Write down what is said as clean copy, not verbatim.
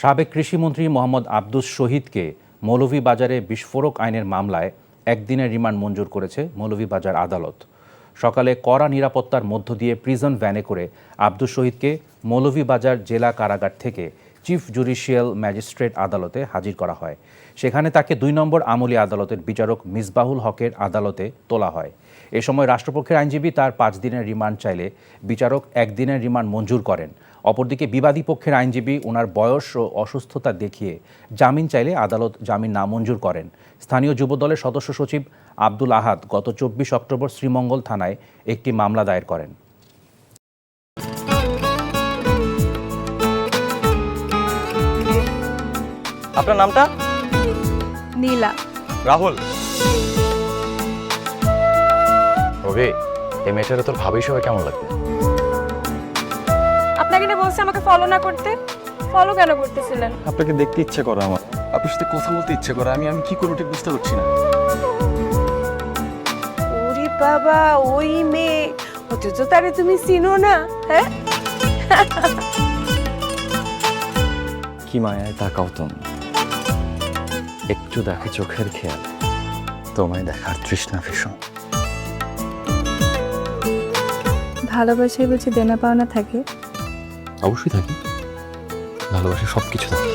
সাবেক কৃষিমন্ত্রী মোহাম্মদ আব্দুস শহীদকে মৌলভীবাজারে বিস্ফোরক আইনের মামলায় একদিনের রিমান্ড মঞ্জুর করেছে মৌলভীবাজার আদালত। সকালে কড়া নিরাপত্তার মধ্য দিয়ে প্রিজন ভ্যানে করে আব্দুস শহীদকে মৌলভীবাজার জেলা কারাগার থেকে চিফ জুডিশিয়াল ম্যাজিস্ট্রেট আদালতে হাজির করা হয়। সেখানে তাকে ২ নম্বর আমলি আদালতের বিচারক মিসবাহুল হকের আদালতে তোলা হয়। এ সময় রাষ্ট্রপক্ষের আইনজীবী তার ৫ দিনের রিমান্ড চাইলে বিচারক ১ দিনের রিমান্ড মঞ্জুর করেন। অপরদিকে বিবাদী পক্ষের আইনজীবী ওনার বয়স ও অসুস্থতা দেখিয়ে জামিন চাইলে আদালত জামিন নামঞ্জুর করেন। স্থানীয় যুবদলের সদস্য সচিব আব্দুল আহাদ গত ২৪ অক্টোবর শ্রীমঙ্গল থানায় একটি মামলা দায়ের করেন। আপনার নামটা? নীলা। রাহুল। ওকে, এই মেয়েটারে তোর ভাবি সবাই কেমন লাগবে? আপনাকে না বলছে আমাকে ফলো না করতে, ফলো কেন করতেছিলেন? আপনাকে দেখতে ইচ্ছে করে আমার, আপনার সাথে কথা বলতে ইচ্ছে করে। আমি কি করবো ঠিক বুঝতে পারছি না। ওরে বাবা, ওই মেয়ে, অথচ তারে তুমি চিনো না? হ্যাঁ, কি মায়ায় তাকাও তুমি, একটু দেখে চোখের খেয়াল, তোমায় দেখার তৃষ্ণা ভীষণ। ভালোবাসায় বুঝি দেনা পাওনা থাকে? অবশ্যই থাকি, ভালোবাসা সবকিছু থাকে।